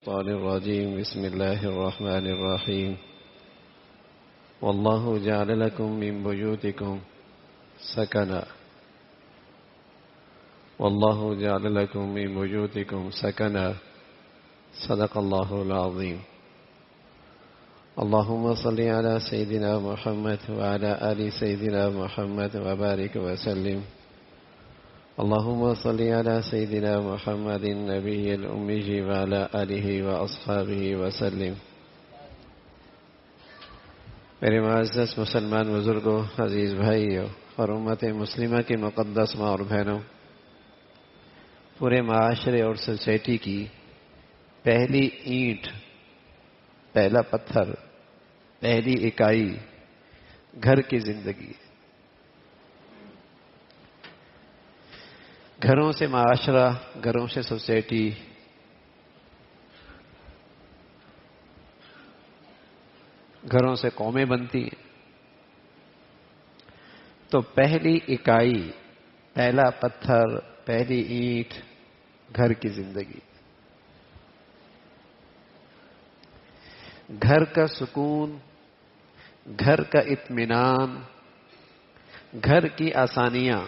الشيطان الرجيم بسم الله الرحمن الرحيم والله جعل لكم من بيوتكم سكنا والله جعل لكم من بيوتكم سكنا صدق الله العظيم اللهم صل على سيدنا محمد وعلى آل سيدنا محمد وبارك وسلم اللهم صل على سيدنا محمد النبي الأمي وعلى آله وأصحابه وسلم. میرے معزز مسلمان بزرگوں، عزیز بھائیوں اور امت مسلمہ کی مقدس ماں اور بہنوں، پورے معاشرے اور سوسائٹی کی پہلی اینٹ، پہلا پتھر، پہلی اکائی گھر کی زندگی. گھروں سے معاشرہ، گھروں سے سوسائٹی، گھروں سے قومیں بنتی ہیں. تو پہلی اکائی، پہلا پتھر، پہلی اینٹ گھر کی زندگی. گھر کا سکون، گھر کا اطمینان، گھر کی آسانیاں،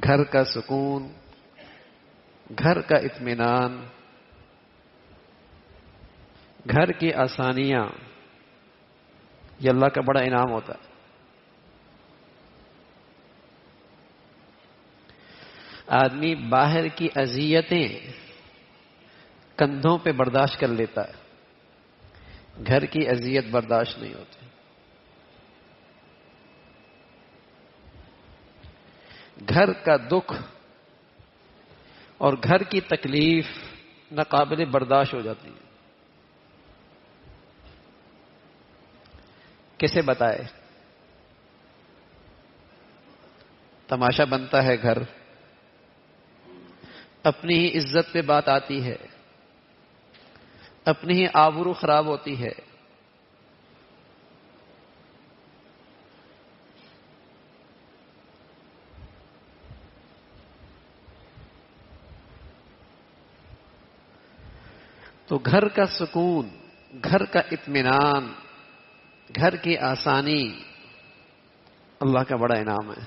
گھر کا سکون، گھر کا اطمینان، گھر کی آسانیاں، یہ اللہ کا بڑا انعام ہوتا ہے. آدمی باہر کی اذیتیں کندھوں پہ برداشت کر لیتا ہے، گھر کی اذیت برداشت نہیں ہوتی. گھر کا دکھ اور گھر کی تکلیف ناقابل برداشت ہو جاتی ہے. کسے بتائے؟ تماشا بنتا ہے گھر، اپنی ہی عزت پہ بات آتی ہے، اپنی ہی آبرو خراب ہوتی ہے. تو گھر کا سکون، گھر کا اطمینان، گھر کی آسانی اللہ کا بڑا انعام ہے.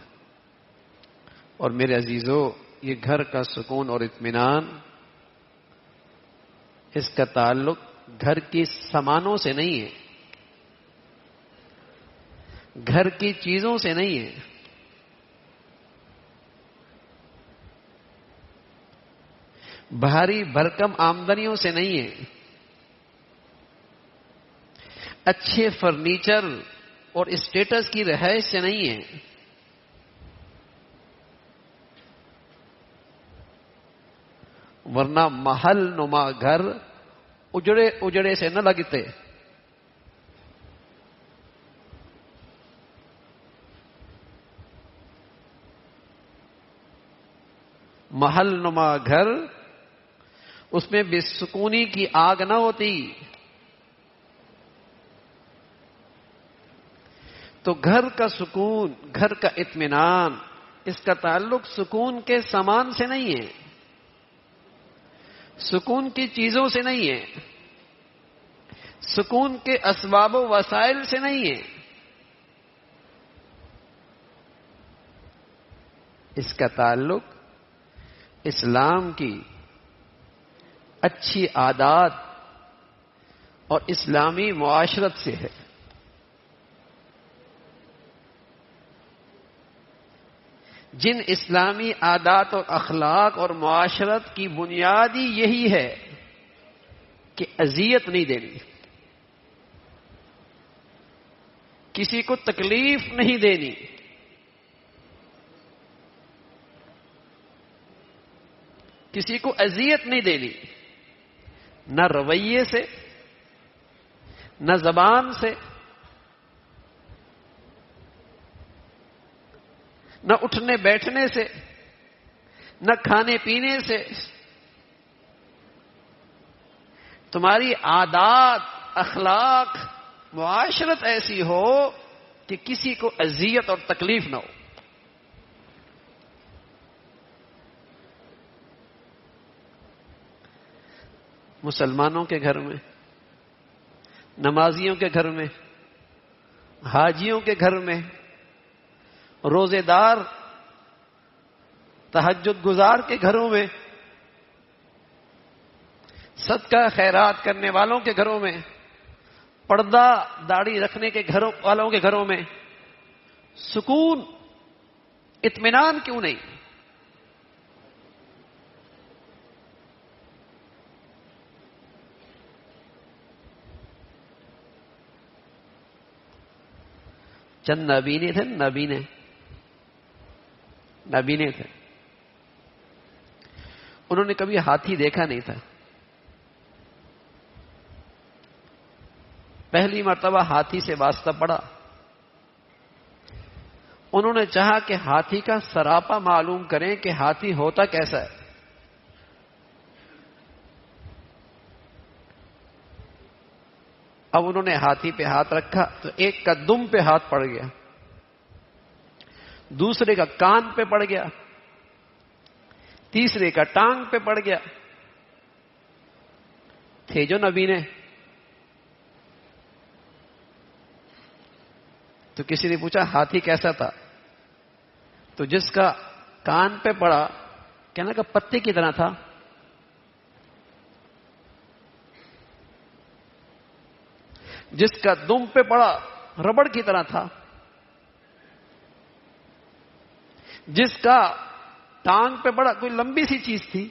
اور میرے عزیزو، یہ گھر کا سکون اور اطمینان، اس کا تعلق گھر کی سامانوں سے نہیں ہے، گھر کی چیزوں سے نہیں ہے. بھاری بھرکم آمدنیوں سے نہیں ہے، اچھے فرنیچر اور اسٹیٹس کی رہائش سے نہیں ہے. ورنہ محل نما گھر اجڑے اجڑے سے نہ لگتے. محل نما گھر، اس میں بے سکونی کی آگ نہ ہوتی. تو گھر کا سکون، گھر کا اطمینان، اس کا تعلق سکون کے سامان سے نہیں ہے، سکون کی چیزوں سے نہیں ہے، سکون کے اسباب و وسائل سے نہیں ہے. اس کا تعلق اسلام کی اچھی عادات اور اسلامی معاشرت سے ہے. جن اسلامی عادات اور اخلاق اور معاشرت کی بنیاد ہی یہی ہے کہ اذیت نہیں دینی، کسی کو تکلیف نہیں دینی، کسی کو اذیت نہیں دینی، نہ رویے سے، نہ زبان سے، نہ اٹھنے بیٹھنے سے، نہ کھانے پینے سے. تمہاری عادات، اخلاق، معاشرت ایسی ہو کہ کسی کو اذیت اور تکلیف نہ ہو. مسلمانوں کے گھر میں، نمازیوں کے گھر میں، حاجیوں کے گھر میں، روزے دار تہجد گزار کے گھروں میں، صدقہ خیرات کرنے والوں کے گھروں میں، پردہ داڑھی رکھنے کے گھروں والوں کے گھروں میں سکون، اطمینان کیوں نہیں؟ چند نابینے تھے، نابینے تھے، انہوں نے کبھی ہاتھی دیکھا نہیں تھا. پہلی مرتبہ ہاتھی سے واسطہ پڑا. انہوں نے چاہا کہ ہاتھی کا سراپا معلوم کریں کہ ہاتھی ہوتا کیسا ہے. اب انہوں نے ہاتھی پہ ہاتھ رکھا تو ایک کا دم پہ ہاتھ پڑ گیا، دوسرے کا کان پہ پڑ گیا، تیسرے کا ٹانگ پہ پڑ گیا. تھے جو نبینے. تو کسی نے پوچھا ہاتھی کیسا تھا؟ تو جس کا کان پہ پڑا کہنا کہ پتے کی طرح تھا. جس کا دم پہ پڑا ربڑ کی طرح تھا. جس کا ٹانگ پہ پڑا کوئی لمبی سی چیز تھی.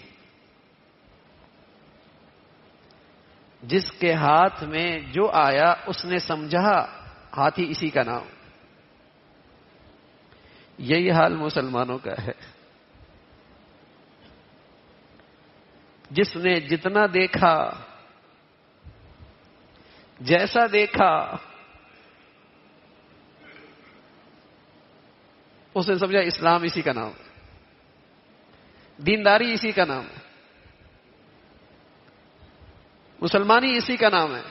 جس کے ہاتھ میں جو آیا اس نے سمجھا ہاتھی اسی کا نام. یہی حال مسلمانوں کا ہے. جس نے جتنا دیکھا، جیسا دیکھا، اس نے سمجھا اسلام اسی کا نام ہے، دینداری اسی کا نام ہے، مسلمانی اسی کا نام ہے.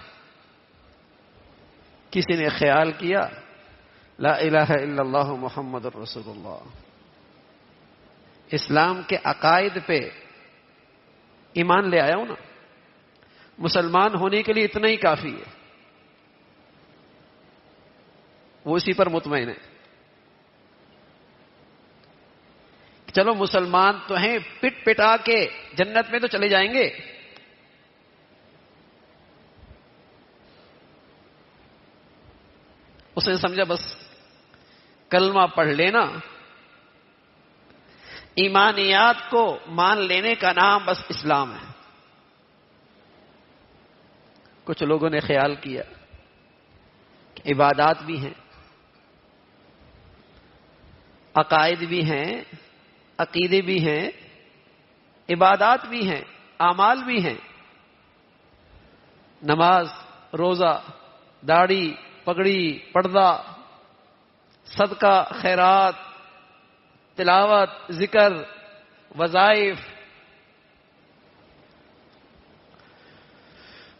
کسی نے خیال کیا لا الہ الا اللہ محمد الرسول اللہ، اسلام کے عقائد پہ ایمان لے آیا ہوں نا، مسلمان ہونے کے لیے اتنا ہی کافی ہے. وہ اسی پر مطمئن ہے. چلو مسلمان تو ہیں، پٹ پٹا کے جنت میں تو چلے جائیں گے. اس نے سمجھا بس کلمہ پڑھ لینا، ایمانیات کو مان لینے کا نام بس اسلام ہے. کچھ لوگوں نے خیال کیا کہ عبادات بھی ہیں، عقائد بھی ہیں، عقیدے بھی ہیں، عبادات بھی ہیں، اعمال بھی ہیں، نماز، روزہ، داڑھی، پگڑی، پردہ، صدقہ، خیرات، تلاوت، ذکر، وظائف.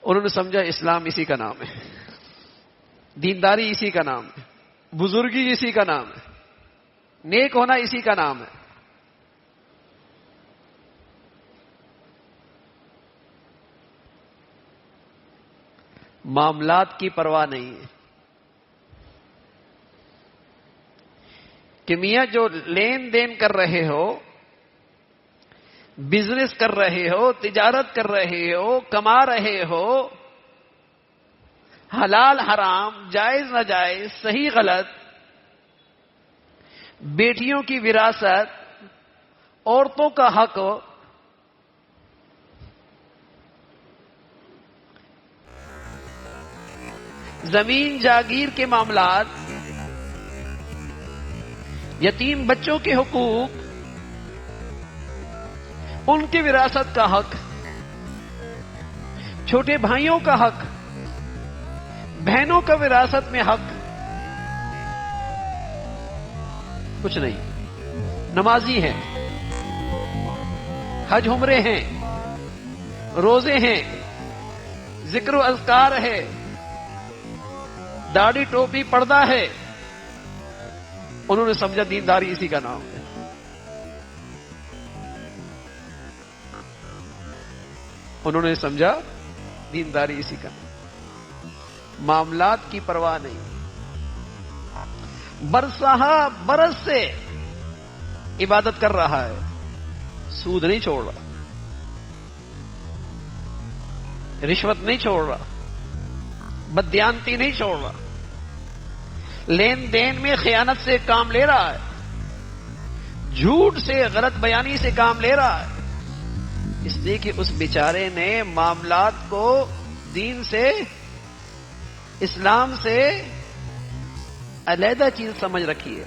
انہوں نے سمجھا اسلام اسی کا نام ہے، دینداری اسی کا نام ہے، بزرگی اسی کا نام ہے، نیک ہونا اسی کا نام ہے. معاملات کی پرواہ نہیں ہے کہ میاں جو لین دین کر رہے ہو، بزنس کر رہے ہو، تجارت کر رہے ہو، کما رہے ہو، حلال حرام، جائز ناجائز، صحیح غلط، بیٹیوں کی وراثت، عورتوں کا حق، زمین جاگیر کے معاملات، یتیم بچوں کے حقوق، ان کی وراثت کا حق، چھوٹے بھائیوں کا حق، بہنوں کا وراثت میں حق، کچھ نہیں. نمازی ہیں، حج عمرے ہیں، روزے ہیں، ذکر و اذکار ہے، داڑھی ٹوپی پردہ ہے. انہوں نے سمجھا دینداری اسی کا نام ہے. انہوں نے سمجھا دینداری اسی کا، معاملات کی پرواہ نہیں، برسہ برس سے عبادت کر رہا ہے، سود نہیں چھوڑ رہا، رشوت نہیں چھوڑ رہا، بددیانتی نہیں چھوڑ رہا، لین دین میں خیانت سے کام لے رہا ہے، جھوٹ سے غلط بیانی سے کام لے رہا ہے، اس لیے کہ اس بیچارے نے معاملات کو دین سے، اسلام سے علیحدہ چیز سمجھ رکھی ہے۔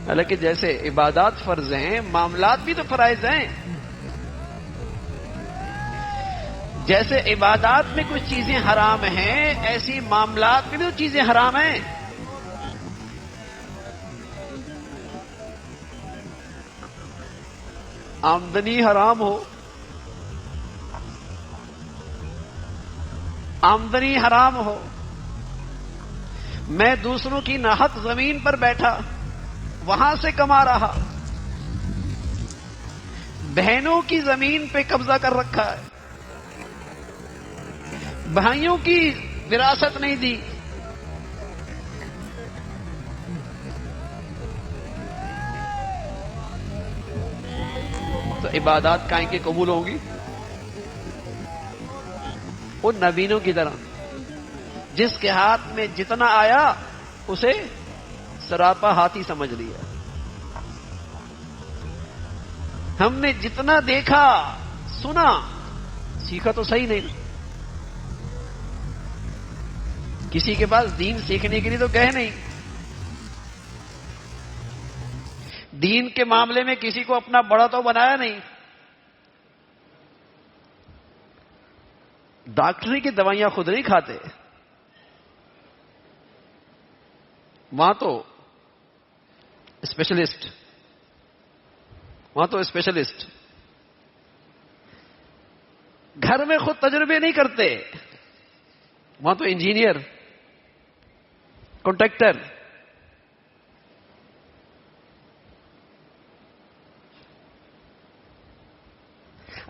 حالانکہ جیسے عبادات فرض ہیں، معاملات بھی تو فرائض ہیں۔ جیسے عبادات میں کچھ چیزیں حرام ہیں، ایسی معاملات میں بھی تو چیزیں حرام ہیں۔ آمدنی حرام ہو، آمدنی حرام ہو، میں دوسروں کی ناحق زمین پر بیٹھا وہاں سے کما رہا، بہنوں کی زمین پہ قبضہ کر رکھا ہے، بھائیوں کی وراثت نہیں دی، تو عبادات کائیں کے قبول ہوں گی؟ ان نبینوں کی طرح جس کے ہاتھ میں جتنا آیا اسے سراپا ہاتھی سمجھ لیا۔ ہم نے جتنا دیکھا سنا، سیکھا تو صحیح نہیں، کسی کے پاس دین سیکھنے کے لیے تو گئے نہیں، دین کے معاملے میں کسی کو اپنا بڑا تو بنایا نہیں، ڈاکٹری کی دوائیاں خود نہیں کھاتے، وہاں تو اسپیشلسٹ، وہاں تو اسپیشلسٹ، گھر میں خود تجربے نہیں کرتے، وہاں تو انجینئر، کانٹریکٹر،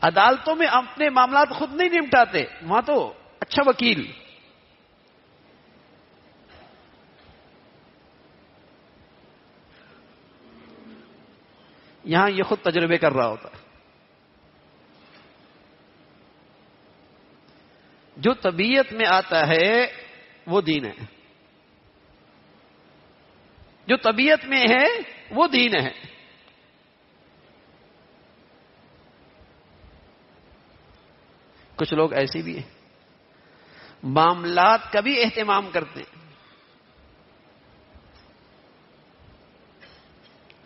عدالتوں میں اپنے معاملات خود نہیں نمٹاتے، وہاں تو اچھا وکیل، یہاں یہ خود تجربے کر رہا ہوتا ہے۔ جو طبیعت میں آتا ہے وہ دین ہے، جو طبیعت میں ہے وہ دین ہے۔ کچھ لوگ ایسے بھی ہیں، معاملات کا بھی اہتمام کرتے ہیں،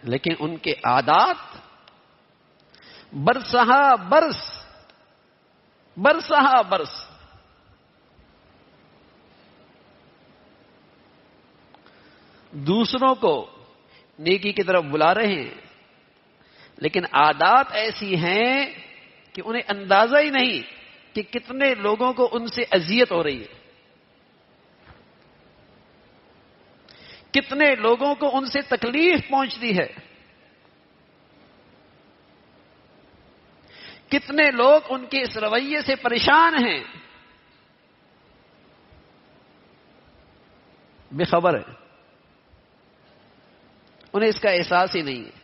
لیکن ان کے عادات برسہ برس، برسہ برس دوسروں کو نیکی کی طرف بلا رہے ہیں، لیکن عادات ایسی ہیں کہ انہیں اندازہ ہی نہیں کہ کتنے لوگوں کو ان سے اذیت ہو رہی ہے، کتنے لوگوں کو ان سے تکلیف پہنچتی ہے، کتنے لوگ ان کے اس رویے سے پریشان ہیں، بے خبر ہے، انہیں اس کا احساس ہی نہیں ہے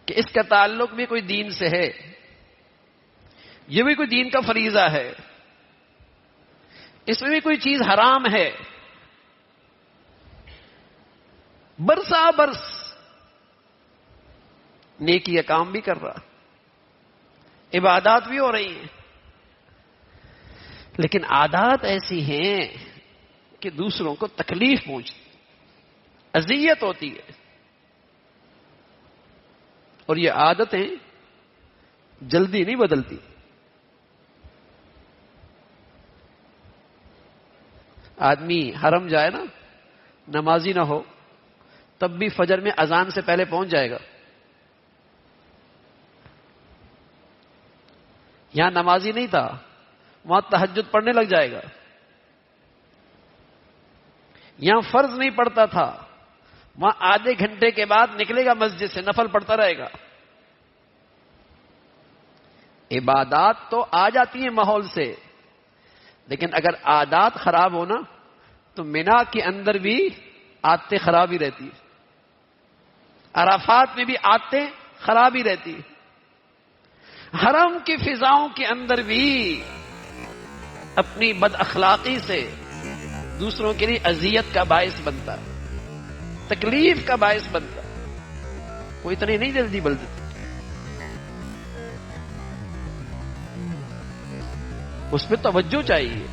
کہ اس کا تعلق بھی کوئی دین سے ہے، یہ بھی کوئی دین کا فریضہ ہے، اس میں بھی کوئی چیز حرام ہے۔ برسہ برس نیکی کا کام بھی کر رہا، عبادات بھی ہو رہی ہیں، لیکن عادات ایسی ہیں کہ دوسروں کو تکلیف پہنچتی، اذیت ہوتی ہے، اور یہ عادتیں جلدی نہیں بدلتی۔ آدمی حرم جائے نا، نمازی نہ ہو، تب بھی فجر میں اذان سے پہلے پہنچ جائے گا۔ یہاں نمازی نہیں تھا، وہاں تہجد پڑھنے لگ جائے گا۔ یہاں فرض نہیں پڑھتا تھا، وہاں آدھے گھنٹے کے بعد نکلے گا مسجد سے، نفل پڑھتا رہے گا۔ عبادات تو آ جاتی ہیں ماحول سے، لیکن اگر عادات خراب ہونا تو مینا کے اندر بھی عادتیں خراب ہی رہتی ہیں، عرفات میں بھی عادتیں خراب ہی رہتی ہیں، حرم کی فضاؤں کے اندر بھی اپنی بد اخلاقی سے دوسروں کے لیے اذیت کا باعث بنتا، تکلیف کا باعث بنتا، وہ اتنی نہیں جلدی بدلتی۔ اس پہ توجہ چاہیے،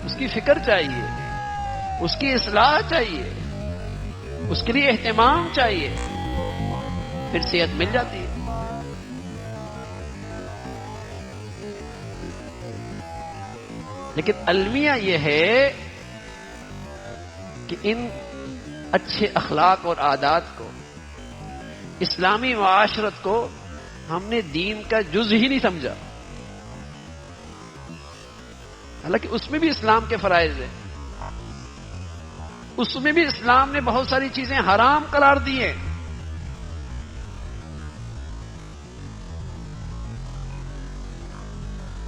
اس کی فکر چاہیے، اس کی اصلاح چاہیے، اس کے لیے اہتمام چاہیے، پھر صحت مل جاتی ہے۔ لیکن المیہ یہ ہے کہ ان اچھے اخلاق اور عادات کو، اسلامی معاشرت کو ہم نے دین کا جز ہی نہیں سمجھا، حالانکہ اس میں بھی اسلام کے فرائض ہیں، اس میں بھی اسلام نے بہت ساری چیزیں حرام قرار دی ہیں۔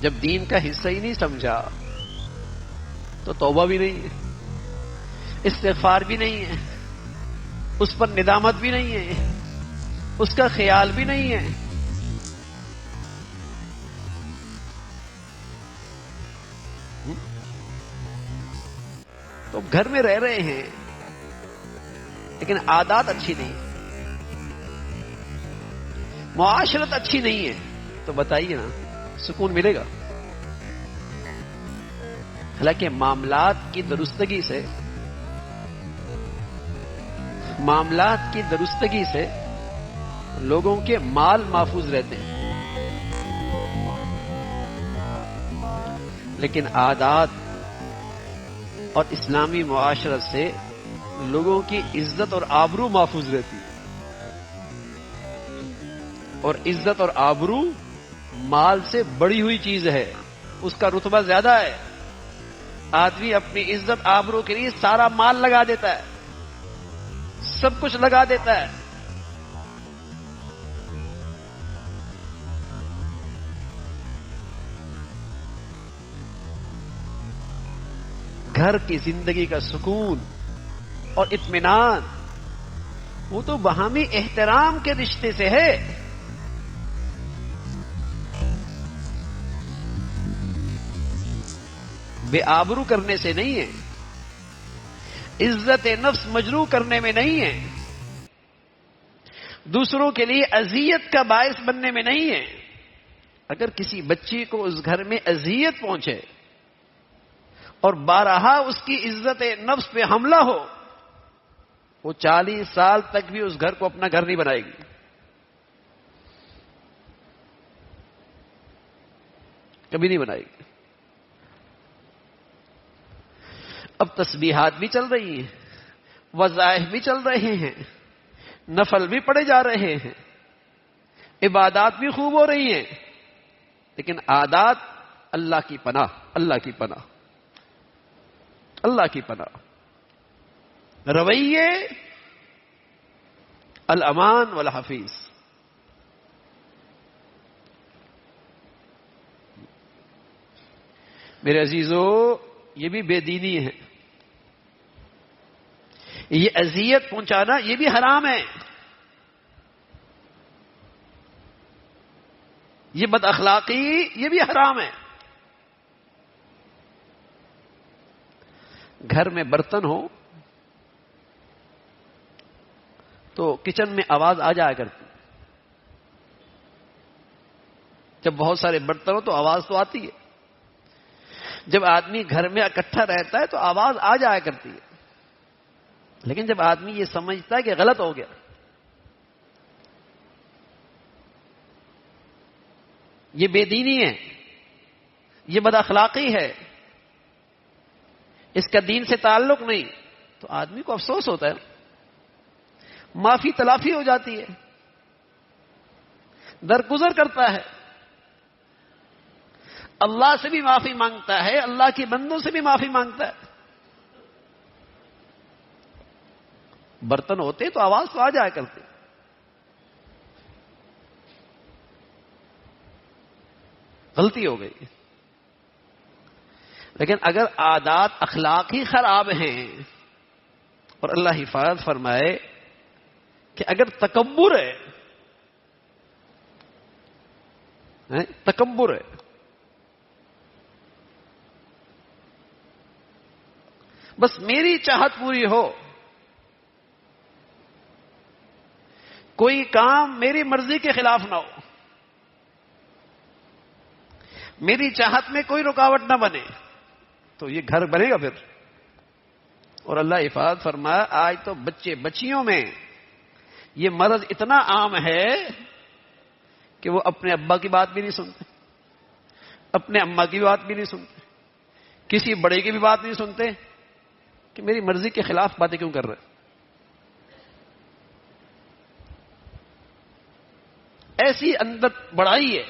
جب دین کا حصہ ہی نہیں سمجھا تو توبہ بھی نہیں ہے، استغفار بھی نہیں ہے، اس پر ندامت بھی نہیں ہے، اس کا خیال بھی نہیں ہے۔ تو گھر میں رہ رہے ہیں لیکن عادات اچھی نہیں، معاشرت اچھی نہیں ہے، تو بتائیے نا سکون ملے گا؟ حالانکہ معاملات کی درستگی سے لوگوں کے مال محفوظ رہتے ہیں، لیکن عادات اور اسلامی معاشرت سے لوگوں کی عزت اور آبرو محفوظ رہتی ہے، اور عزت اور آبرو مال سے بڑی ہوئی چیز ہے، اس کا رتبہ زیادہ ہے۔ آدمی اپنی عزت آبرو کے لیے سارا مال لگا دیتا ہے، سب کچھ لگا دیتا ہے، گھر کی زندگی کا سکون اور اطمینان وہ تو باہمی احترام کے رشتے سے ہے۔ بے آبرو کرنے سے نہیں ہے، عزت نفس مجروح کرنے میں نہیں ہے، دوسروں کے لیے اذیت کا باعث بننے میں نہیں ہے۔ اگر کسی بچی کو اس گھر میں اذیت پہنچے اور بارہا اس کی عزت نفس پہ حملہ ہو، وہ 40 سال تک بھی اس گھر کو اپنا گھر نہیں بنائے گی، کبھی نہیں بنائے گی۔ اب تسبیحات بھی چل رہی ہیں، وظائف بھی چل رہے ہیں، نفل بھی پڑھے جا رہے ہیں، عبادات بھی خوب ہو رہی ہیں، لیکن عادات اللہ کی پناہ، اللہ کی پناہ، اللہ کی پناہ، رویے الامان والحفیظ۔ میرے عزیزو، یہ بھی بے دینی ہے، یہ اذیت پہنچانا یہ بھی حرام ہے، یہ بد اخلاقی یہ بھی حرام ہے۔ گھر میں برتن ہو تو کچن میں آواز آ جایا کرتی، جب بہت سارے برتن ہو تو آواز تو آتی ہے، جب آدمی گھر میں اکٹھا رہتا ہے تو آواز آ جایا کرتی ہے، لیکن جب آدمی یہ سمجھتا ہے کہ غلط ہو گیا، یہ بے دینی ہے، یہ بد اخلاقی ہے، اس کا دین سے تعلق نہیں، تو آدمی کو افسوس ہوتا ہے، معافی تلافی ہو جاتی ہے، درگزر کرتا ہے، اللہ سے بھی معافی مانگتا ہے، اللہ کے بندوں سے بھی معافی مانگتا ہے۔ برتن ہوتے تو آواز تو آ جایا کرتی، غلطی ہو گئی. لیکن اگر عادات اخلاق ہی خراب ہیں، اور اللہ حفاظت فرمائے کہ اگر تکبر ہے، تکبر ہے، بس میری چاہت پوری ہو، کوئی کام میری مرضی کے خلاف نہ ہو، میری چاہت میں کوئی رکاوٹ نہ بنے، تو یہ گھر بنے گا پھر. اور اللہ حفاظت فرمایا آج تو بچے بچیوں میں یہ مرض اتنا عام ہے کہ وہ اپنے ابا کی بات بھی نہیں سنتے، اپنے اماں کی بات بھی نہیں سنتے، کسی بڑے کی بھی بات نہیں سنتے کہ میری مرضی کے خلاف باتیں کیوں کر رہے. ایسی اندر بڑائی ہے،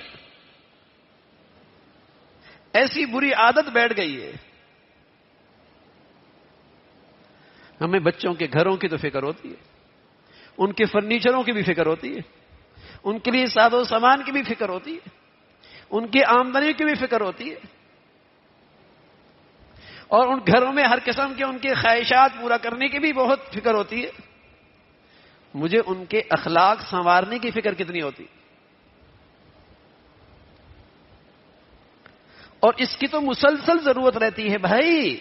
ایسی بری عادت بیٹھ گئی ہے. ہمیں بچوں کے گھروں کی تو فکر ہوتی ہے، ان کے فرنیچروں کی بھی فکر ہوتی ہے، ان کے لیے ساز و سامان کی بھی فکر ہوتی ہے، ان کی آمدنی کی بھی فکر ہوتی ہے، اور ان گھروں میں ہر قسم کے ان کے خواہشات پورا کرنے کی بھی بہت فکر ہوتی ہے. مجھے ان کے اخلاق سنوارنے کی فکر کتنی ہوتی. اور اس کی تو مسلسل ضرورت رہتی ہے بھائی،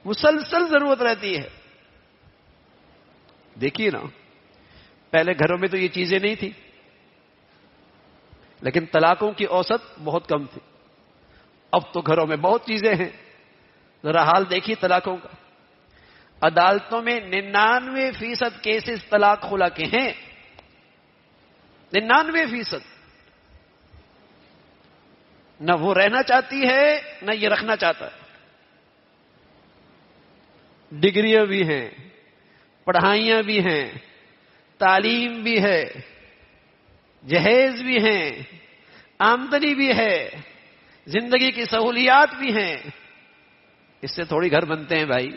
مسلسل ضرورت رہتی ہے. دیکھیے نا، پہلے گھروں میں تو یہ چیزیں نہیں تھی، لیکن طلاقوں کی اوسط بہت کم تھی. اب تو گھروں میں بہت چیزیں ہیں. ذرا حال دیکھیے طلاقوں کا. عدالتوں میں 99% کیسز طلاق خلا کے ہیں. 99%. نہ وہ رہنا چاہتی ہے نہ یہ رکھنا چاہتا ہے. ڈگریاں بھی ہیں، پڑھائیاں بھی ہیں، تعلیم بھی ہے، جہیز بھی ہیں، آمدنی بھی ہے، زندگی کی سہولیات بھی ہیں. اس سے تھوڑی گھر بنتے ہیں بھائی.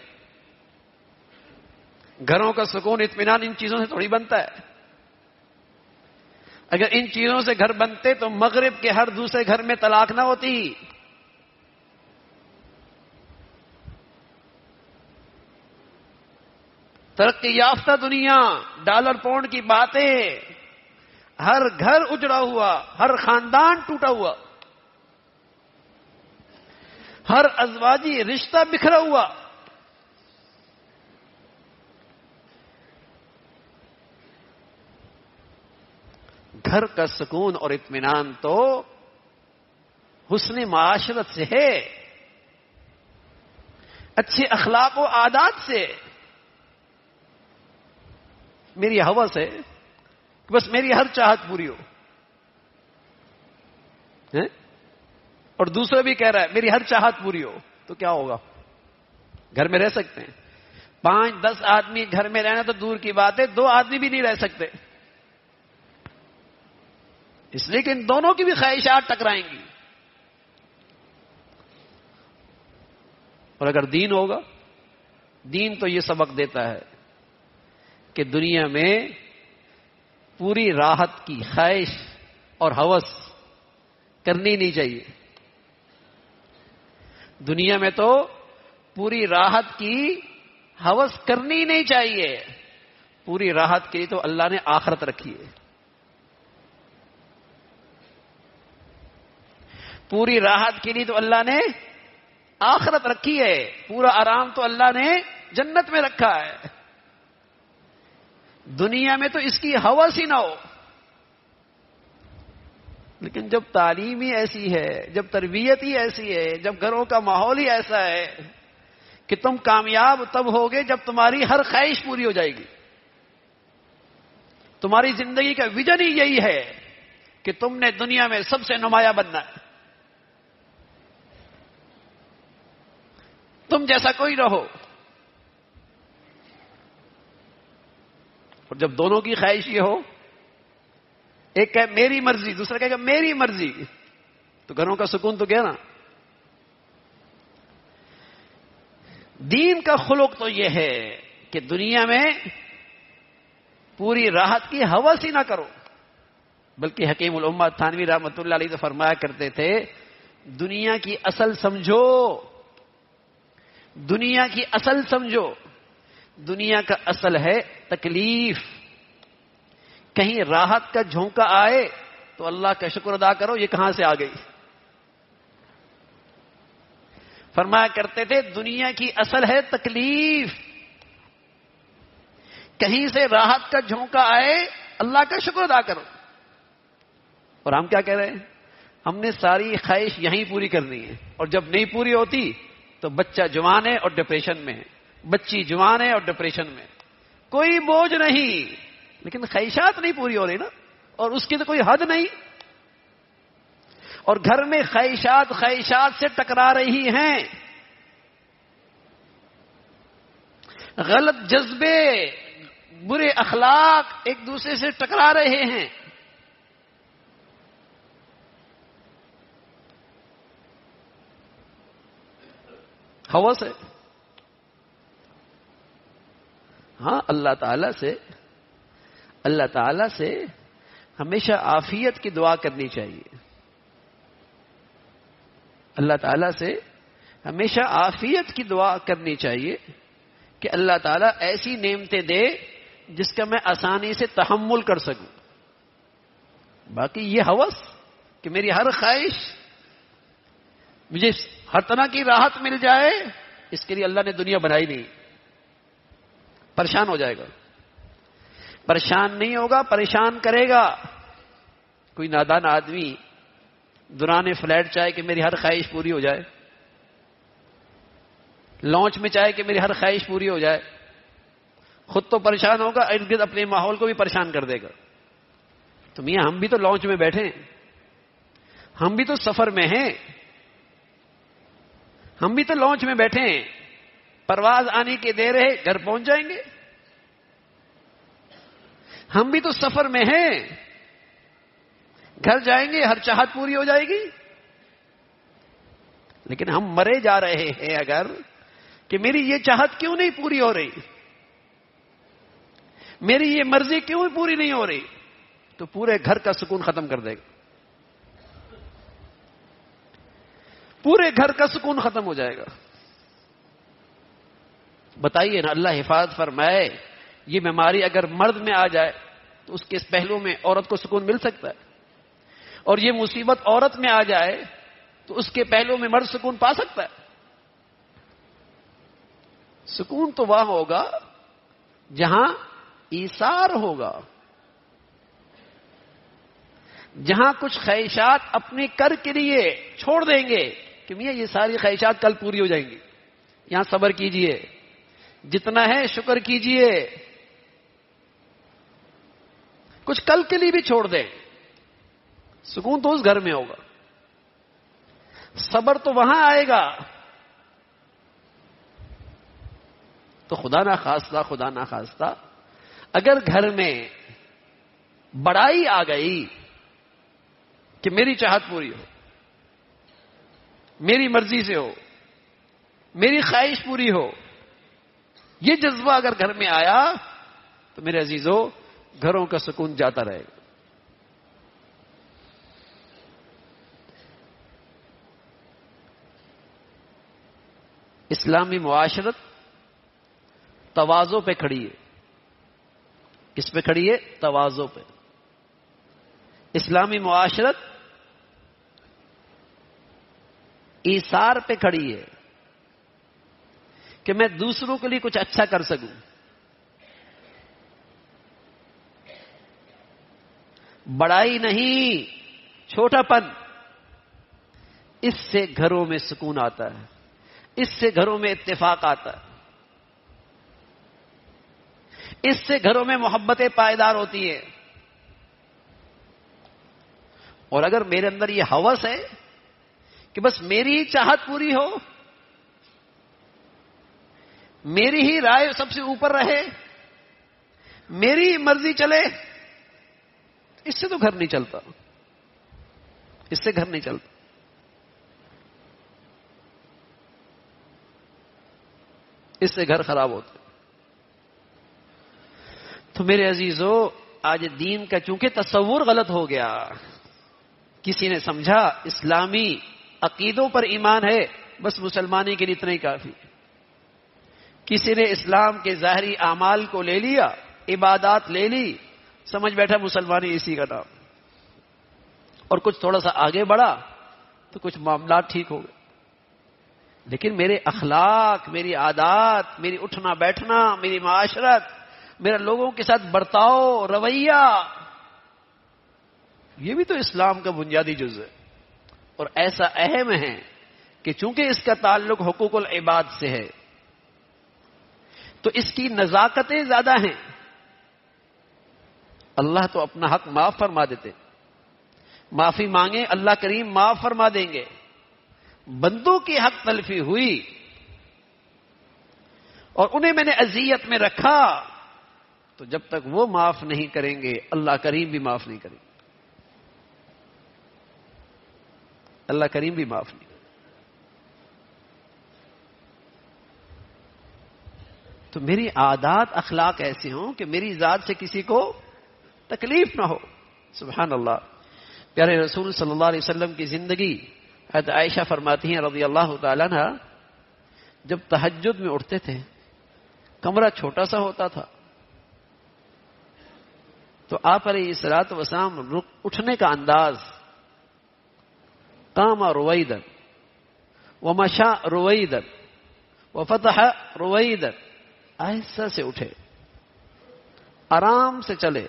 گھروں کا سکون اطمینان ان چیزوں سے تھوڑی بنتا ہے. اگر ان چیزوں سے گھر بنتے تو مغرب کے ہر دوسرے گھر میں طلاق نہ ہوتی. ترقی یافتہ دنیا، ڈالر پاؤنڈ کی باتیں، ہر گھر اجڑا ہوا، ہر خاندان ٹوٹا ہوا، ہر ازواجی رشتہ بکھرا ہوا. گھر کا سکون اور اطمینان تو حسن معاشرت سے ہے، اچھے اخلاق و عادات سے. میری ہوس ہے کہ بس میری ہر چاہت پوری ہو، اور دوسرا بھی کہہ رہا ہے میری ہر چاہت پوری ہو، تو کیا ہوگا؟ گھر میں رہ سکتے ہیں. 5-10 آدمی گھر میں رہنا تو دور کی بات ہے، 2 آدمی بھی نہیں رہ سکتے. اس لیے کہ ان دونوں کی بھی خواہشات ٹکرائیں گی. اور اگر دین ہوگا، دین تو یہ سبق دیتا ہے کہ دنیا میں پوری راحت کی خواہش اور ہوس کرنی نہیں چاہیے. دنیا میں تو پوری راحت کی ہوس کرنی نہیں چاہیے. پوری راحت کے لیے تو اللہ نے آخرت رکھی ہے. پوری راحت کے لیے تو اللہ نے آخرت رکھی ہے. پورا آرام تو اللہ نے جنت میں رکھا ہے. دنیا میں تو اس کی ہوس ہی نہ ہو. لیکن جب تعلیم ہی ایسی ہے، جب تربیت ہی ایسی ہے، جب گھروں کا ماحول ہی ایسا ہے کہ تم کامیاب تب ہوگے جب تمہاری ہر خواہش پوری ہو جائے گی. تمہاری زندگی کا ویژن ہی یہی ہے کہ تم نے دنیا میں سب سے نمایاں بننا ہے. تم جیسا کوئی نہ ہو. اور جب دونوں کی خواہش یہ ہو، ایک کہے میری مرضی، دوسرا کہے گا میری مرضی، تو گھروں کا سکون تو گیا نا. دین کا خلق تو یہ ہے کہ دنیا میں پوری راحت کی ہوس ہی نہ کرو، بلکہ حکیم الامہ تھانوی رحمۃ اللہ علیہ تو فرمایا کرتے تھے دنیا کی اصل سمجھو، دنیا کی اصل سمجھو، دنیا کا اصل ہے تکلیف. کہیں راحت کا جھونکا آئے تو اللہ کا شکر ادا کرو، یہ کہاں سے آ گئی. فرمایا کرتے تھے دنیا کی اصل ہے تکلیف، کہیں سے راحت کا جھونکا آئے اللہ کا شکر ادا کرو. اور ہم کیا کہہ رہے ہیں؟ ہم نے ساری خواہش یہیں پوری کرنی ہے، اور جب نہیں پوری ہوتی تو بچہ جوان ہے اور ڈپریشن میں ہے، بچی جوان ہے اور ڈپریشن میں. کوئی بوجھ نہیں، لیکن خواہشات نہیں پوری ہو رہی نا، اور اس کی تو کوئی حد نہیں. اور گھر میں خواہشات سے ٹکرا رہی ہیں، غلط جذبے، برے اخلاق ایک دوسرے سے ٹکرا رہے ہیں. ہوس ہے. ہاں اللہ تعالی سے ہمیشہ عافیت کی دعا کرنی چاہیے. اللہ تعالی سے ہمیشہ عافیت کی دعا کرنی چاہیے کہ اللہ تعالیٰ ایسی نعمتیں دے جس کا میں آسانی سے تحمل کر سکوں. باقی یہ ہوس کہ میری ہر خواہش مجھے ہر طرح کی راحت مل جائے، اس کے لیے اللہ نے دنیا بنائی نہیں. پریشان ہو جائے گا. پریشان نہیں ہوگا، پریشان کرے گا. کوئی نادان آدمی دوران فلیٹ چاہے کہ میری ہر خواہش پوری ہو جائے، لانچ میں چاہے کہ میری ہر خواہش پوری ہو جائے، خود تو پریشان ہوگا، ارد گرد اپنے ماحول کو بھی پریشان کر دے گا. تو میاں ہم بھی تو لانچ میں بیٹھے ہیں، ہم بھی تو سفر میں ہیں، ہم بھی تو لانچ میں بیٹھے ہیں. پرواز آنے کی دیر ہے، گھر پہنچ جائیں گے. ہم بھی تو سفر میں ہیں، گھر جائیں گے، ہر چاہت پوری ہو جائے گی. لیکن ہم مرے جا رہے ہیں اگر کہ میری یہ چاہت کیوں نہیں پوری ہو رہی، میری یہ مرضی کیوں پوری نہیں ہو رہی، تو پورے گھر کا سکون ختم کر دے گا. پورے گھر کا سکون ختم ہو جائے گا. بتائیے نا، اللہ حفاظت فرمائے یہ بیماری اگر مرد میں آ جائے تو اس کے اس پہلو میں عورت کو سکون مل سکتا ہے، اور یہ مصیبت عورت میں آ جائے تو اس کے پہلو میں مرد سکون پا سکتا ہے. سکون تو وہاں ہوگا جہاں ایثار ہوگا، جہاں کچھ خواہشات اپنے کر کے لیے چھوڑ دیں گے کہ میاں یہ ساری خواہشات کل پوری ہو جائیں گی، یہاں صبر کیجئے، جتنا ہے شکر کیجئے. کچھ کل کے لیے بھی چھوڑ دیں، سکون تو اس گھر میں ہوگا. صبر تو وہاں آئے گا. تو خدا نہ خواستہ اگر گھر میں بڑائی آ گئی کہ میری چاہت پوری ہو، میری مرضی سے ہو، میری خواہش پوری ہو، یہ جذبہ اگر گھر میں آیا تو میرے عزیزو گھروں کا سکون جاتا رہے گا. اسلامی معاشرت تواضع پہ کھڑی ہے. کس پہ کھڑی ہے؟ تواضع پہ. اسلامی معاشرت ایثار پہ کھڑی ہے کہ میں دوسروں کے لیے کچھ اچھا کر سکوں. بڑائی نہیں، چھوٹا پن. اس سے گھروں میں سکون آتا ہے، اس سے گھروں میں اتفاق آتا ہے، اس سے گھروں میں محبتیں پائیدار ہوتی ہیں. اور اگر میرے اندر یہ ہوس ہے کہ بس میری ہی چاہت پوری ہو، میری ہی رائے سب سے اوپر رہے، میری ہی مرضی چلے، اس سے تو گھر نہیں چلتا، اس سے گھر نہیں چلتا. اس سے گھر خراب ہوتا. تو میرے عزیزو آج دین کا چونکہ تصور غلط ہو گیا، کسی نے سمجھا اسلامی عقیدوں پر ایمان ہے بس مسلمانی کے لیے اتنا ہی کافی، کسی نے اسلام کے ظاہری اعمال کو لے لیا، عبادات لے لی، سمجھ بیٹھا مسلمانی اسی کا نام، اور کچھ تھوڑا سا آگے بڑھا تو کچھ معاملات ٹھیک ہو گئے، لیکن میرے اخلاق، میری عادات، میری اٹھنا بیٹھنا، میری معاشرت، میرا لوگوں کے ساتھ برتاؤ، رویہ، یہ بھی تو اسلام کا بنیادی جز ہے، اور ایسا اہم ہے کہ چونکہ اس کا تعلق حقوق العباد سے ہے تو اس کی نزاکتیں زیادہ ہیں۔ اللہ تو اپنا حق معاف فرما دیتے، معافی مانگے اللہ کریم معاف فرما دیں گے، بندوں کی حق تلفی ہوئی اور انہیں میں نے اذیت میں رکھا تو جب تک وہ معاف نہیں کریں گے اللہ کریم بھی معاف نہیں کریں گے، اللہ کریم بھی معاف نہیں۔ تو میری عادات اخلاق ایسے ہوں کہ میری ذات سے کسی کو تکلیف نہ ہو۔ سبحان اللہ، پیارے رسول صلی اللہ علیہ وسلم کی زندگی، حضرت عائشہ فرماتی ہیں رضی اللہ تعالیٰ عنہ، جب تہجد میں اٹھتے تھے کمرہ چھوٹا سا ہوتا تھا تو آپ علیہ الصلوۃ والسلام اٹھنے کا انداز، قام رویدا ومشى رویدا وفتح رویدا، آہستہ سے اٹھے، آرام سے چلے،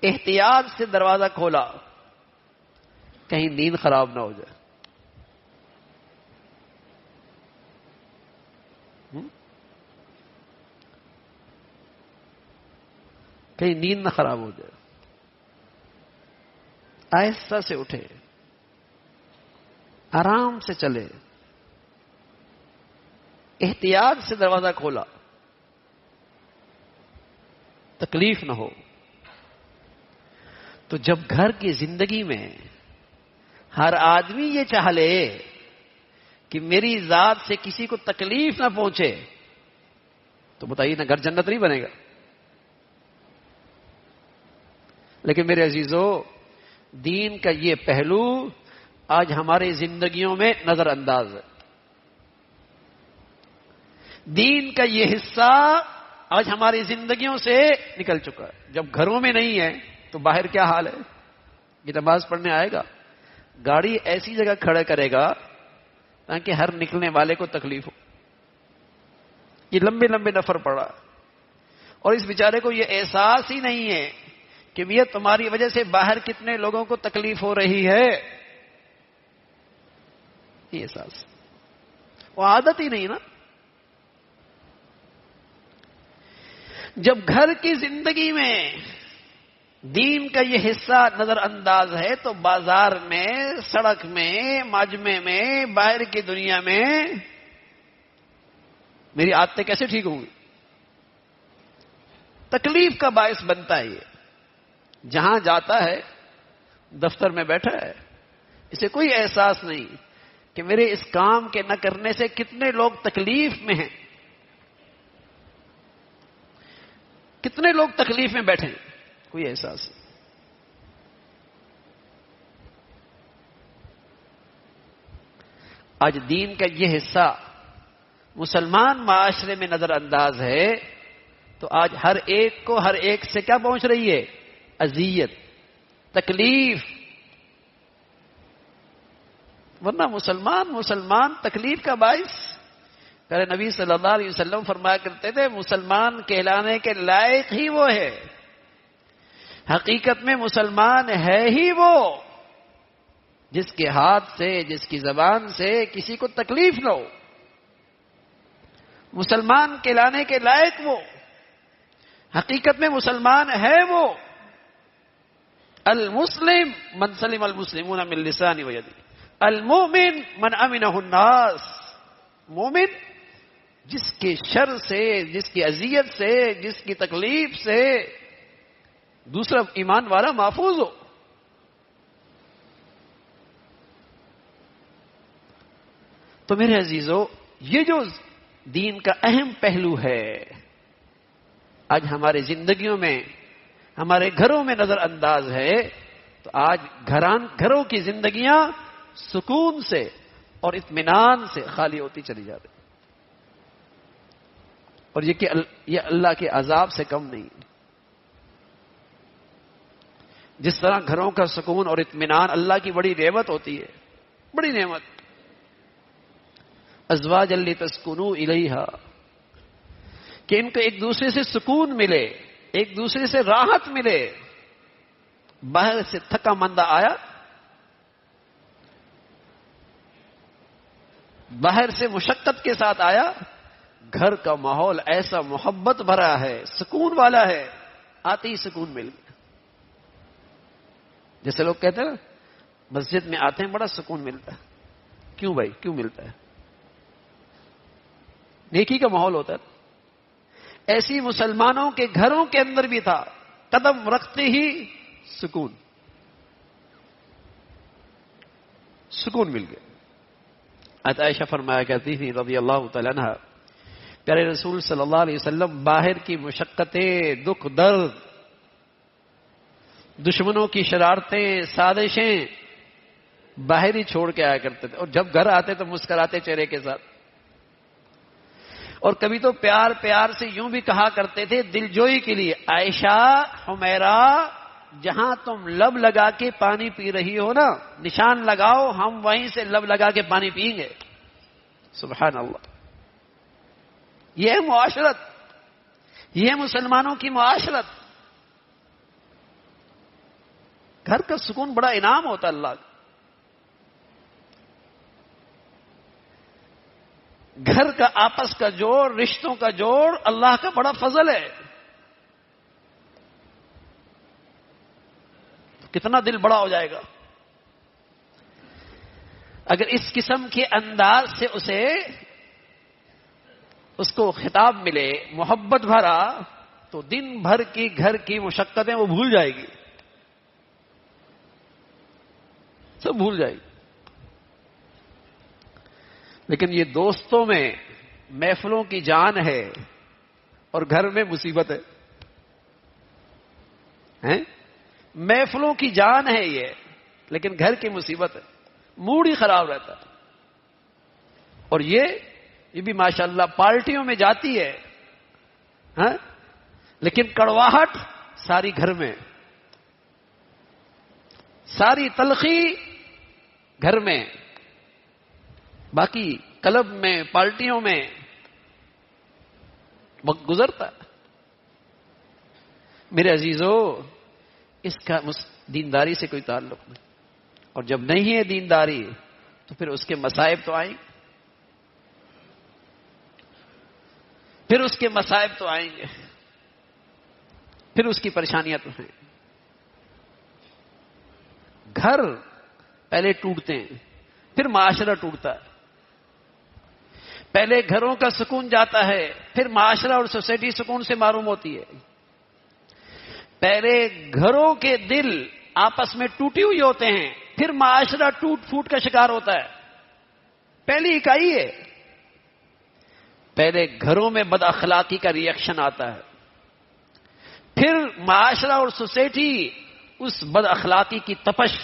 احتیاط سے دروازہ کھولا کہیں نیند خراب نہ ہو جائے۔ کہیں نیند نہ خراب ہو جائے، آہستہ سے اٹھے، آرام سے چلے، احتیاط سے دروازہ کھولا، تکلیف نہ ہو۔ تو جب گھر کی زندگی میں ہر آدمی یہ چاہ لے کہ میری ذات سے کسی کو تکلیف نہ پہنچے تو بتائیے نا، گھر جنت نہیں بنے گا۔ لیکن میرے عزیزو، دین کا یہ پہلو آج ہماری زندگیوں میں نظر انداز ہے، دین کا یہ حصہ آج ہماری زندگیوں سے نکل چکا ہے۔ جب گھروں میں نہیں ہے تو باہر کیا حال ہے؟ یہ نماز پڑھنے آئے گا، گاڑی ایسی جگہ کھڑا کرے گا تاکہ ہر نکلنے والے کو تکلیف ہو۔ یہ لمبے لمبے نفر پڑا اور اس بیچارے کو یہ احساس ہی نہیں ہے کہ یہ تمہاری وجہ سے باہر کتنے لوگوں کو تکلیف ہو رہی ہے، یہ احساس، وہ عادت ہی نہیں نا۔ جب گھر کی زندگی میں دین کا یہ حصہ نظر انداز ہے تو بازار میں، سڑک میں، مجمع میں، باہر کی دنیا میں میری عادتیں کیسے ٹھیک ہوں گی؟ تکلیف کا باعث بنتا ہے یہ۔ جہاں جاتا ہے، دفتر میں بیٹھا ہے، اسے کوئی احساس نہیں کہ میرے اس کام کے نہ کرنے سے کتنے لوگ تکلیف میں ہیں، کتنے لوگ تکلیف میں بیٹھے ہیں، کوئی احساس نہیں۔ آج دین کا یہ حصہ مسلمان معاشرے میں نظر انداز ہے تو آج ہر ایک کو ہر ایک سے کیا پہنچ رہی ہے؟ اذیت، تکلیف۔ ورنہ مسلمان تکلیف کا باعث، پہلے نبی صلی اللہ علیہ وسلم فرمایا کرتے تھے مسلمان کہلانے کے لائق ہی وہ ہے، حقیقت میں مسلمان ہے ہی وہ جس کے ہاتھ سے، جس کی زبان سے کسی کو تکلیف نہ ہو۔ مسلمان کہلانے کے لائق وہ، حقیقت میں مسلمان ہے وہ، المسلم من سلم المسلمون من لسانه ويده، المؤمن من امنه الناس، مومن جس کے شر سے، جس کی اذیت سے، جس کی تکلیف سے دوسرا ایمان والا محفوظ ہو۔ تو میرے عزیزو، یہ جو دین کا اہم پہلو ہے آج ہماری زندگیوں میں، ہمارے گھروں میں نظر انداز ہے، تو آج گھروں کی زندگیاں سکون سے اور اطمینان سے خالی ہوتی چلی جا رہی، اور یہ اللہ کے عذاب سے کم نہیں۔ جس طرح گھروں کا سکون اور اطمینان اللہ کی بڑی نعمت ہوتی ہے، بڑی نعمت، ازواجا لتسکنوا الیہا، کہ ان کو ایک دوسرے سے سکون ملے، ایک دوسرے سے راحت ملے۔ باہر سے تھکا مندہ آیا، باہر سے مشقت کے ساتھ آیا، گھر کا ماحول ایسا محبت بھرا ہے، سکون والا ہے، آتے ہی سکون مل گیا۔ جیسے لوگ کہتے ہیں نا مسجد میں آتے ہیں بڑا سکون ملتا ہے، کیوں بھائی کیوں ملتا ہے؟ نیکی کا ماحول ہوتا ہے۔ ایسی مسلمانوں کے گھروں کے اندر بھی تھا، قدم رکھتے ہی سکون مل گیا۔ عائشہ فرمایا کرتی تھی رضی اللہ تعالیٰ عنہ، پیارے رسول صلی اللہ علیہ وسلم باہر کی مشقتیں، دکھ درد، دشمنوں کی شرارتیں، سازشیں باہر ہی چھوڑ کے آیا کرتے تھے، اور جب گھر آتے تو مسکراتے چہرے کے ساتھ، اور کبھی تو پیار پیار سے یوں بھی کہا کرتے تھے دلجوئی کے لیے، عائشہ حمیرہ جہاں تم لب لگا کے پانی پی رہی ہو نا، نشان لگاؤ، ہم وہیں سے لب لگا کے پانی پئیں گے۔ سبحان اللہ، یہ ہے معاشرت، یہ ہے مسلمانوں کی معاشرت۔ گھر کا سکون بڑا انعام ہوتا ہے اللہ کا۔ گھر کا آپس کا جوڑ، رشتوں کا جوڑ اللہ کا بڑا فضل ہے۔ کتنا دل بڑا ہو جائے گا اگر اس قسم کے انداز سے اس کو خطاب ملے، محبت بھرا، تو دن بھر کی گھر کی مشقتیں وہ بھول جائے گی، سب بھول جائے گی۔ لیکن یہ دوستوں میں محفلوں کی جان ہے اور گھر میں مصیبت ہے، محفلوں کی جان ہے یہ، لیکن گھر کی مصیبت ہے، موڈ ہی خراب رہتا ہے۔ اور یہ بھی ماشاءاللہ پارٹیوں میں جاتی ہے، لیکن کڑواہٹ ساری گھر میں، ساری تلخی گھر میں، باقی کلب میں، پارٹیوں میں وقت گزرتا ہے۔ میرے عزیزو، اس کا دینداری سے کوئی تعلق نہیں، اور جب نہیں ہے دینداری تو پھر اس کے مصائب تو آئیں گے، پھر اس کے مصائب تو آئیں گے، پھر اس کی پریشانیاں تو ہیں۔ گھر پہلے ٹوٹتے ہیں، پھر معاشرہ ٹوٹتا ہے۔ پہلے گھروں کا سکون جاتا ہے، پھر معاشرہ اور سوسائٹی سکون سے محروم ہوتی ہے۔ پہلے گھروں کے دل آپس میں ٹوٹی ہوئی ہوتے ہیں، پھر معاشرہ ٹوٹ پھوٹ کا شکار ہوتا ہے۔ پہلی اکائی ہے، پہلے گھروں میں بد اخلاقی کا ری ایکشن آتا ہے، پھر معاشرہ اور سوسائٹی اس بد اخلاقی کی تپش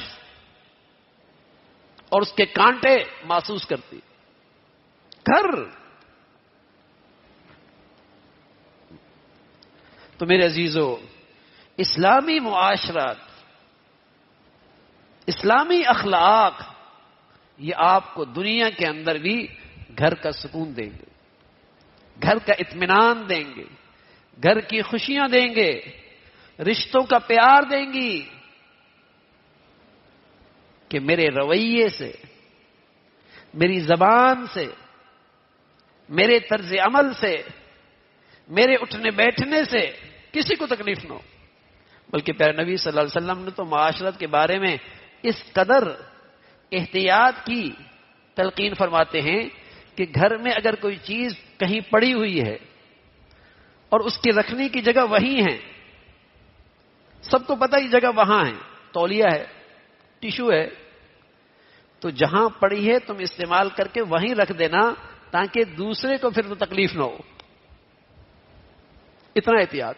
اور اس کے کانٹے محسوس کرتی۔ گھر تو میرے عزیزو، اسلامی معاشرت، اسلامی اخلاق، یہ آپ کو دنیا کے اندر بھی گھر کا سکون دیں گے، گھر کا اطمینان دیں گے، گھر کی خوشیاں دیں گے، رشتوں کا پیار دیں گی، کہ میرے رویے سے، میری زبان سے، میرے طرز عمل سے، میرے اٹھنے بیٹھنے سے کسی کو تکلیف نہ ہو۔ بلکہ پیارے نبی صلی اللہ علیہ وسلم نے تو معاشرت کے بارے میں اس قدر احتیاط کی تلقین فرماتے ہیں کہ گھر میں اگر کوئی چیز کہیں پڑی ہوئی ہے اور اس کے رکھنے کی جگہ وہیں ہے، سب کو پتہ ہی جگہ وہاں ہے، تولیہ ہے، ٹیشو ہے، تو جہاں پڑی ہے تم استعمال کر کے وہیں رکھ دینا، تاکہ دوسرے کو پھر تو تکلیف نہ ہو۔ اتنا احتیاط.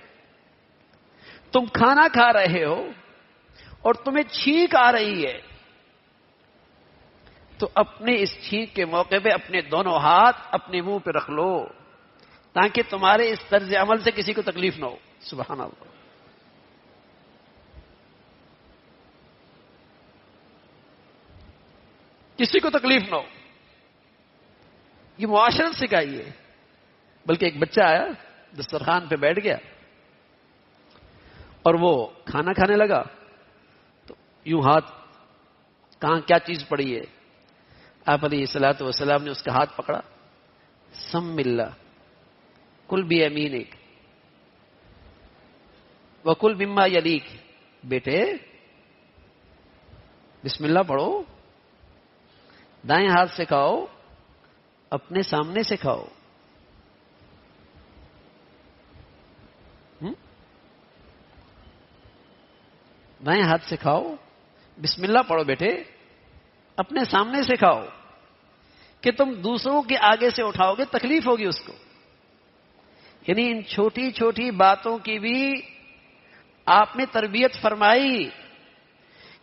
تم کھانا کھا رہے ہو اور تمہیں چھینک آ رہی ہے تو اپنے اس چھینک کے موقع پہ اپنے دونوں ہاتھ اپنے منہ پہ رکھ لو تاکہ تمہارے اس طرز عمل سے کسی کو تکلیف نہ ہو. سبحان اللہ. کسی کو تکلیف نہ ہو. یہ معاشرت سکھائی ہے. بلکہ ایک بچہ آیا دسترخوان پہ بیٹھ گیا اور وہ کھانا کھانے لگا تو یوں ہاتھ کہاں کیا چیز پڑی ہے. آپ علیہ الصلوۃ والسلام نے اس کا ہاتھ پکڑا. سم اللہ کل بھی یمینک وکل مما یلیک. بیٹے بسم اللہ پڑھو, دائیں ہاتھ سے کھاؤ, اپنے سامنے سے کھاؤ. دائیں ہاتھ سے کھاؤ, بسم اللہ پڑھو بیٹے, اپنے سامنے سے کھاؤ. کہ تم دوسروں کے آگے سے اٹھاؤ گے تکلیف ہوگی اس کو. یعنی ان چھوٹی چھوٹی باتوں کی بھی آپ نے تربیت فرمائی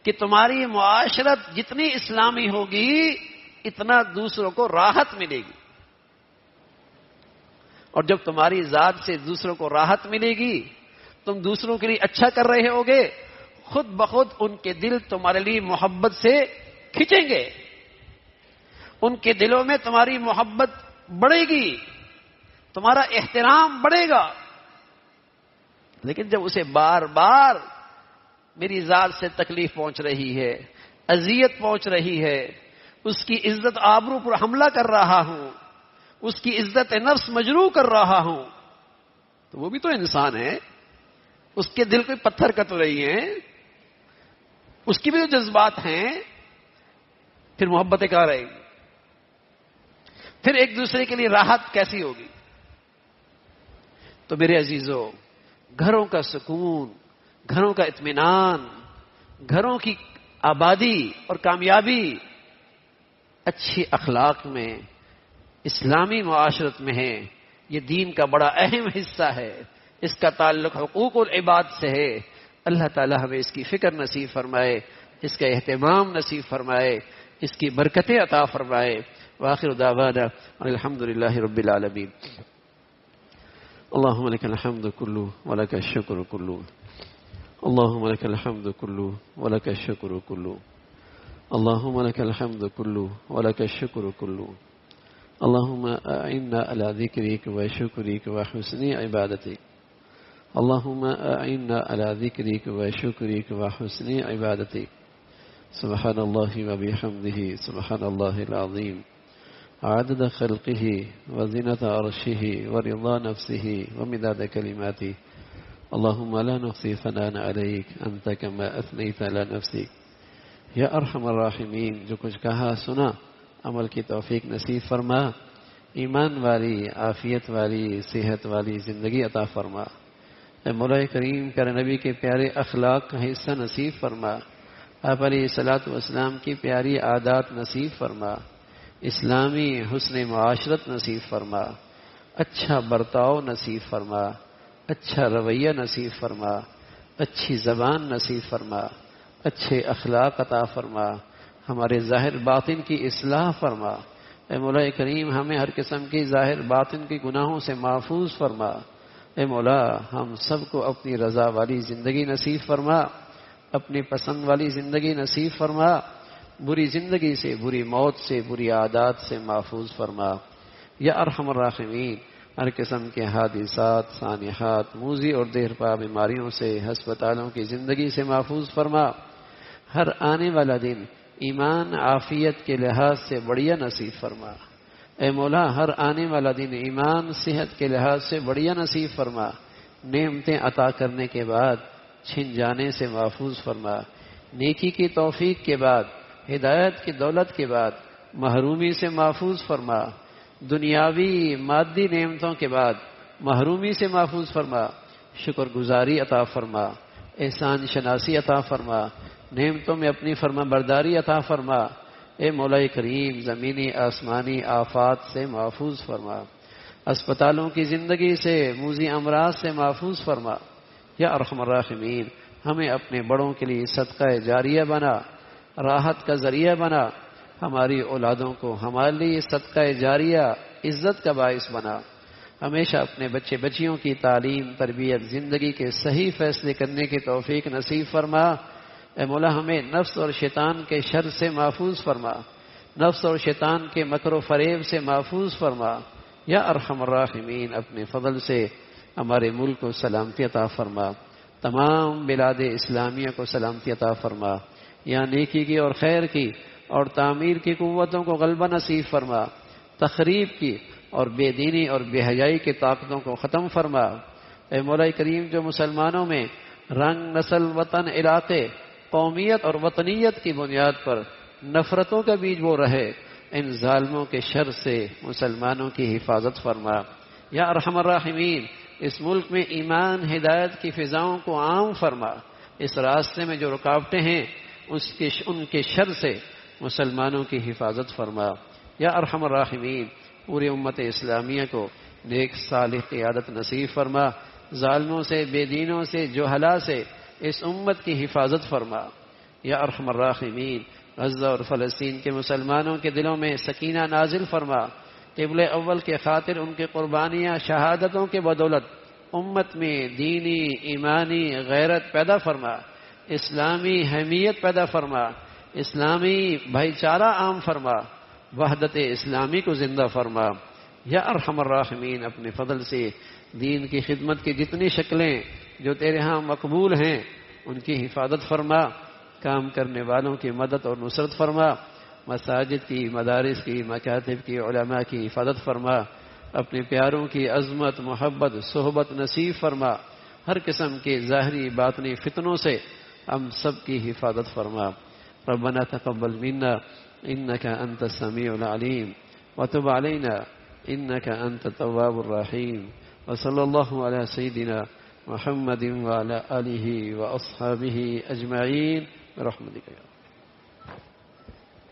کہ تمہاری معاشرت جتنی اسلامی ہوگی اتنا دوسروں کو راحت ملے گی. اور جب تمہاری ذات سے دوسروں کو راحت ملے گی, تم دوسروں کے لیے اچھا کر رہے ہوگے, خود بخود ان کے دل تمہارے لیے محبت سے کھنچیں گے. ان کے دلوں میں تمہاری محبت بڑھے گی, تمہارا احترام بڑھے گا. لیکن جب اسے بار بار میری ذات سے تکلیف پہنچ رہی ہے, اذیت پہنچ رہی ہے, اس کی عزت آبرو پر حملہ کر رہا ہوں, اس کی عزت نفس مجروح کر رہا ہوں, تو وہ بھی تو انسان ہے, اس کے دل کوئی پتھر کا تو نہیں ہے, اس کی بھی تو جذبات ہیں. پھر محبتیں کہاں رہیں گی؟ پھر ایک دوسرے کے لیے راحت کیسی ہوگی؟ تو میرے عزیزو, گھروں کا سکون, گھروں کا اطمینان, گھروں کی آبادی اور کامیابی اچھی اخلاق میں, اسلامی معاشرت میں ہے. یہ دین کا بڑا اہم حصہ ہے. اس کا تعلق حقوق العباد سے ہے. اللہ تعالی ہمیں اس کی فکر نصیب فرمائے, اس کا اہتمام نصیب فرمائے, اس کی برکتیں عطا فرمائے. وآخر دعوانا الحمد للہ رب العالمین. اللهم لك الحمد كله ولك الشكر كله. اللهم لك الحمد كله ولك الشكر كله. اللهم لك الحمد كله ولك الشكر كله. اللهم أعنا على ذكرك وشكرك وحسن عبادتك. اللهم أعنا على ذكرك وشكرك وحسن عبادتك. سبحان الله وبحمده سبحان الله العظيم عدد خلقه وزنة عرشه ورضا نفسه ومداد كلماته. اللهم لا نحصي ثناء عليك أنت كما أثنيت على نفسك. یا ارحم الراحمین, جو کچھ کہا سنا عمل کی توفیق نصیب فرما. ایمان والی, عافیت والی, صحت والی زندگی عطا فرما. اے مولا کریم پیارے نبی کے پیارے اخلاق کا حصہ نصیب فرما. آپ علیہ الصلوۃ والسلام کی پیاری عادات نصیب فرما. اسلامی حسن معاشرت نصیب فرما. اچھا برتاؤ نصیب فرما. اچھا رویہ نصیب فرما. اچھی زبان نصیب فرما. اچھے اخلاق عطا فرما. ہمارے ظاہر باطن کی اصلاح فرما. اے مولا کریم ہمیں ہر قسم کی ظاہر باطن کی گناہوں سے محفوظ فرما. اے مولا ہم سب کو اپنی رضا والی زندگی نصیب فرما, اپنی پسند والی زندگی نصیب فرما. بری زندگی سے, بری موت سے, بری عادات سے محفوظ فرما. یا ارحم الراحمین, ہر قسم کے حادثات, سانحات, موذی اور دیرپا بیماریوں سے, ہسپتالوں کی زندگی سے محفوظ فرما. ہر آنے والا دن ایمان عافیت کے لحاظ سے بڑھیا نصیب فرما. اے مولا ہر آنے والا دن ایمان صحت کے لحاظ سے بڑھیا نصیب فرما. نعمتیں عطا کرنے کے بعد چھن جانے سے محفوظ فرما. نیکی کی توفیق کے بعد, ہدایت کی دولت کے بعد محرومی سے محفوظ فرما. دنیاوی مادی نعمتوں کے بعد محرومی سے محفوظ فرما. شکر گزاری عطا فرما. احسان شناسی عطا فرما. نعمتوں میں اپنی فرما برداری عطا فرما. اے مولا کریم زمینی آسمانی آفات سے محفوظ فرما. اسپتالوں کی زندگی سے، موذی امراض سے محفوظ فرما۔ یا ارحم الراحمین ہمیں اپنے بڑوں کے لیے صدقہ جاریہ بنا، راحت کا ذریعہ بنا، ہماری اولادوں کو ہمارے لیے صدقہ جاریہ عزت کا باعث بنا۔ ہمیشہ اپنے بچے بچیوں کی تعلیم، تربیت، زندگی کے صحیح فیصلے کرنے کی توفیق نصیب فرما۔ اے مولا ہمیں نفس اور شیطان کے شر سے محفوظ فرما، نفس اور شیطان کے مکر و فریب سے محفوظ فرما۔ یا ارحم الراحمین اپنے فضل سے ہمارے ملک کو سلامتی عطا فرما، تمام بلاد اسلامیہ کو سلامتی عطا فرما، یا نیکی کی اور خیر کی اور تعمیر کی قوتوں کو غلبہ نصیب فرما، تخریب کی اور بے دینی اور بے حیائی کی طاقتوں کو ختم فرما۔ اے مولا کریم جو مسلمانوں میں رنگ، نسل، وطن، علاقے، قومیت اور وطنیت کی بنیاد پر نفرتوں کا بیج بو رہے، ان ظالموں کے شر سے مسلمانوں کی حفاظت فرما۔ یا ارحم الراحمین اس ملک میں ایمان، ہدایت کی فضاؤں کو عام فرما، اس راستے میں جو رکاوٹیں ہیں ان کے شر سے مسلمانوں کی حفاظت فرما۔ یا ارحم الراحمین پوری امت اسلامیہ کو نیک صالح قیادت نصیب فرما، ظالموں سے، بے دینوں سے، جہلا سے اس امت کی حفاظت فرما۔ یا ارحم الراحمین غزہ اور فلسطین کے مسلمانوں کے دلوں میں سکینہ نازل فرما، قبلہ اول کے خاطر ان کے قربانیاں، شہادتوں کے بدولت امت میں دینی، ایمانی غیرت پیدا فرما، اسلامی حمیت پیدا فرما، اسلامی بھائی چارہ عام فرما، وحدت اسلامی کو زندہ فرما۔ یا ارحم الراحمین اپنے فضل سے دین کی خدمت کی جتنی شکلیں جو تیرے ہاں مقبول ہیں ان کی حفاظت فرما، کام کرنے والوں کی مدد اور نصرت فرما، مساجد کی، مدارس کی، مکاتب کی، علماء کی حفاظت فرما، اپنے پیاروں کی عظمت، محبت، صحبت نصیب فرما، ہر قسم کے ظاہری باطنی فتنوں سے ہم سب کی حفاظت فرما۔ ربنا تقبل منا انك انت السميع العليم وتب علينا انك انت التواب الرحيم وصلى الله على سيدنا محمد وعلى آله واصحابه اجمعين برحمتك يا